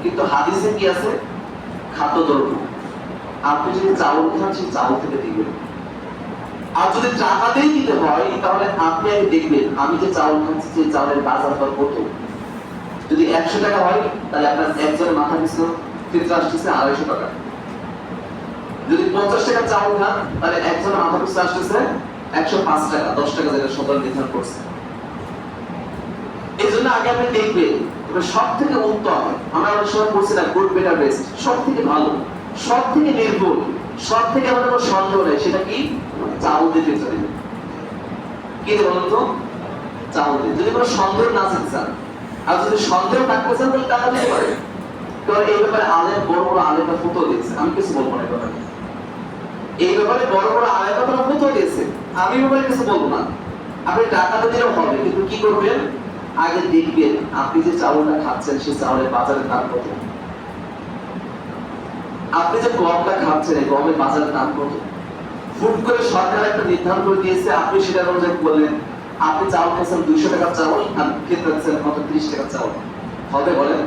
কিন্তু হাদিসে কি আছে? খাদ্যদ্রব্য। আপনি যদি চাউল খান, সেই চাউল থেকে দিবেন। আর যদি টাকা দিয়ে দিতে হয়, তাহলে আপনি আগে দেখবেন আমি যে চাউল খাচ্ছি সেই চাউলের বাজার দর কত। যদি 100 টাকা হয়, তাহলে আপনার একজনের মাথা পিছু ফিতরা আসতেছে 250 টাকা। যদি 50 টাকা চাউল খান, তাহলে একজনের মাথা পিছু আসতেছে 105 টাকা, 10 টাকা যেটা সরকার নির্ধারণ করছে। এই জন্য আগে আপনি দেখবেন সব থেকে উত্তম, আমরা অনেক সময় বলছি না গুড বেটার বেস্ট, সব থেকে ভালো, সব থেকে নির্ভুল, সব থেকে আমাদের কোনো সন্দেহ নেই, সেটা কি? চাউল দিয়ে ফিতরা দিবেন। কি বলুন তো? চাউল দিয়ে। যদি কোনো সন্দেহ না থাকতে চান, আর যদি সন্দেহ থাকতে চান, তাহলে টাকা দিতে পারেন। কারণ এই ব্যাপারে আলেম, বড় বড় আলেমরা ফতোয়া দিয়েছে, আমি কিছু বলবো না। এই ব্যাপারে বড় বড় আলেমরা ফতোয়া দিয়েছে, আমি ব্যাপারে কিছু বলবো না। আপনি টাকা দিলেও হবে, কিন্তু কি করবেন? আগে দেখবেন আপনি যে চাউলটা খাচ্ছেন সেই চাউলের বাজারের দাম কত। আপনি যে গমটা খাচ্ছেন, এই গমের বাজারের দাম কত। ফুট করে সরকার একটা নির্ধারণ করে দিয়েছে, আপনি সেটা অনুযায়ী বললেন আপনি চাউল খাচ্ছেন 200 টাকার চাউল, আর খেতে পাচ্ছেন কত 30 টাকার চাউল, হবে বলেন?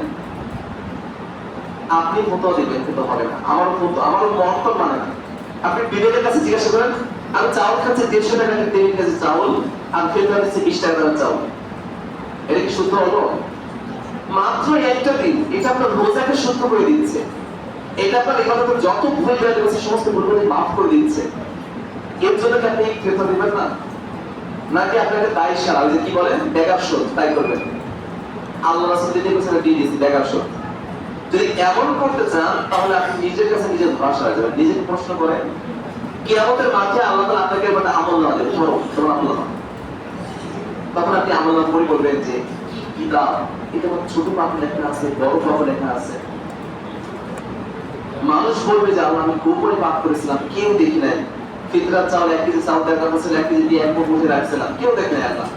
আপনি ফতোয়া দিবেন, কিন্তু হবে না। আমারও মত মানে না। আপনি বিবেকের কাছে জিজ্ঞাসা করেন, আমি চাউল খাচ্ছি 150 টাকা 3 কেজি চাউল, আর খেতে পাচ্ছি 20 টাকা দামের চাউল, এটা কি শুদ্ধ হলো? মাত্র একটা দিন এটা আপনার রোজাকে শুদ্ধ করে দিচ্ছে। এটা আপনার ইবাদতের যত ভুল হয়ে গেছে সমস্ত ভুলগুলি মাফ করে দিচ্ছে। এর জন্য কি আপনি ফেতরা দিবেন না? নাকি আপনাকে দায় সারা, ওই যে কি বলেন বেগার শোধ, তাই করবেন? আল্লাহ রাসূল দিতে বলেছেন দিয়ে দিয়েছি বেগার শোধ। যদি এমন করতে চান, তাহলে আপনি নিজের কাছে নিজের ভরসা হয়ে যাবেন। নিজেকে প্রশ্ন করেন, কিয়ামতের মাঠে আল্লাহ তাআলা আপনাকে একটা আমল না দেবে, ধরো তোমার আমল না, তখন আপনি আমল না পড়ে বলবেন যে কিতাব, এটা ছোট পাপ লেখা আছে, বড় পাপ লেখা আছে। মানুষ বলবে যে আল্লাহ আমি গোপনে পাপ করেছিলাম, কেউ দেখি নাই। ফিতরার চাউল 1 কেজি চাউল দেখা হচ্ছিল, 1 কেজি দিয়ে 1 মুঠ মুঠে রাখছিলাম, কেউ দেখে নাই। আল্লাহ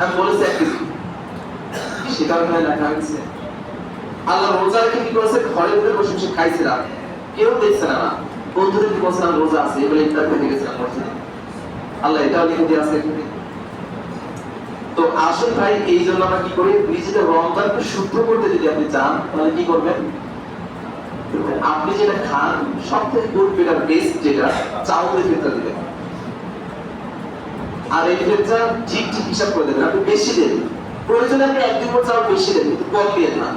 আমি বলেছি 1 কেজি, সেটাও এখানে লেখা হয়েছে। আল্লাহ রোজা রেখে কি করেছে? ঘরের ভিতরে বসে বসে খাইছিলাম, কেউ দেখছে না। বন্ধুদের কি বলছিলাম রোজা আছে, এগুলো ইফতার খেতে গেছিলাম মসজিদে, আল্লাহ এটাও লিখে দিয়ে আছে এখানে। তো আসল ভাই, এই জন্য আমরা কি করি? নিজেদের রমজানকে শুদ্ধ করতে যদি আপনি চান, তাহলে কি করবেন? আপনি যেটা খান সব থেকে গুড বেটার বেস্ট, যেটা চাউলের ফিতরা দিবেন। আর এই ফিতরা ঠিক ঠিক হিসাব করে দেবেন। আপনি বেশি দেন, প্রয়োজনে আপনি 1 মুঠ চাউল বেশি দেন, কিন্তু কম দিয়ে না।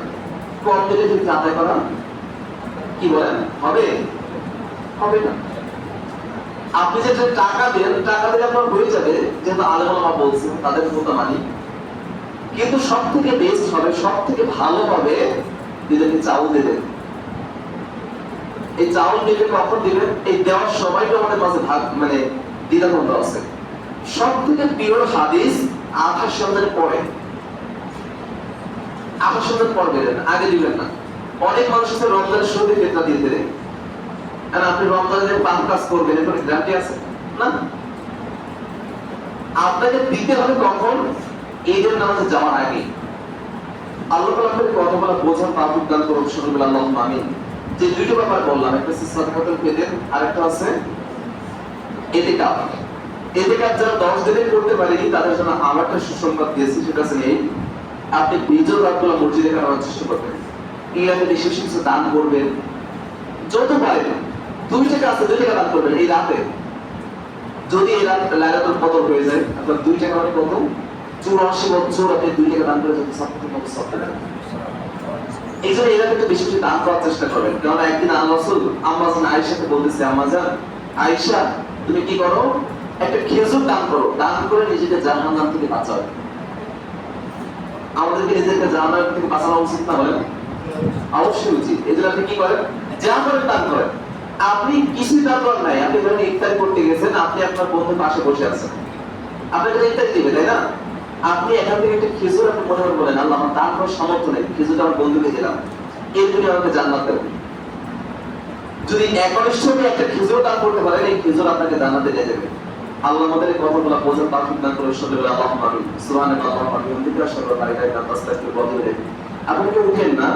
কম দিলে ফিতরা আদায় করা কি বলেন হবে? হবে না। আপনি যে টাকা দেন, টাকা দিলে আপনার হয়ে যাবে, যেহেতু আলেম ওলামা বলছেন, তাদের কথা মানি। কিন্তু সব থেকে বেস্ট হবে, সব থেকে ভালো হবে যদি আপনি চাউল দেবেন। এই চাউল দিলে কখন দিবেন? এই দেওয়ার সময়টা আমাদের কাছে ভাগ মানে দ্বিধাদ্বন্দ্ব আছে। সব থেকে পিওর হাদিস 28 রমজানের পরে, 28 রমজান পর দেবেন, আগে দিবেন না। অনেক মানুষ আছে রমজানের শুরুতে ফিতরা দিয়ে দেয়, আর আপনি রমজানে পাপ কাজ করবেন, এর কোনো গ্যারান্টি আছে না। আপনাকে দিতে হবে কখন? ঈদের নামাজে যাওয়ার আগে। আল্লাহ তাআলা আপনাকে কথাগুলো বোঝার তৌফিক দান করুন, সকলে আল্লাহুম্মা আমিন। যে দুটো ব্যাপার বললাম, একটা হচ্ছে সাদাকাতুল ফিতর, আর একটা আছে ইতিকাফ। ইতিকাফ যারা 10 দিনে করতে পারেনি, তাদের জন্য আমার একটা সুসংবাদ দিয়েছি, সেটা হচ্ছে এই, আপনি বিজয় রাতগুলো মসজিদে কাটানোর চেষ্টা করবেন। ইলামে বেশি বেশি কিছু দান করবেন, যত পারেন। 2 টাকা আছে, 2 টাকা দান করবেন এই রাতে। যদি এই রাত লাইলাতুল কদর হয়ে যায়, আপনার 2 টাকা মানে কত? 84 বছর আপনি 2 টাকা দান করে যদি সবথেকে কত সব টাকা। এই জন্য এই রাতে একটু বেশি বেশি দান করার চেষ্টা করবেন। কারণ একদিন আল্লাহ রাসূল আম্মা জান আয়েশাকে বলতেছে, আম্মা জান আয়েশা, তুমি কি করো? একটা খেজুর দান করো, দান করে নিজেকে জাহান্নাম থেকে বাঁচাও। আমাদেরকে নিজেকে জাহান্নাম থেকে বাঁচানো উচিত না? বলেন অবশ্যই উচিত। এই জন্য আপনি কি করেন? যা করেন দান করেন। আপনি কিছুই দান করেন নাই, আপনি ধরেন ইফতার করতে গেছেন, আপনি আপনার বন্ধুর পাশে বসে আছেন, আপনাকে ইফতার দিবে, তাই না? আপনি এখান থেকে একটা খেজুর আপনি মনে করে বলেন, আল্লাহ আমার দান করার সামর্থ্য নেই, খেজুরটা আমার বন্ধুকে দিলাম, এর জন্য আমাকে জান্নাত দেবেন। যদি একনিষ্ঠভাবে একটা খেজুর দান করতে পারেন, এই খেজুর আপনাকে জান্নাতে নিয়ে যাবে। আল্লাহ আমাদের এই কথাগুলো বোঝার তৌফিক দান করে, সকলে আল্লাহুম্মা আমিন। সুবহানাল্লাহি ওয়া বিহামদিহি, আশহাদু আল্লা ইলাহা ইল্লাল্লাহ, আস্তাগফিরুকা ওয়া আতুবু ইলাইহি। আপনি কি উঠেন না?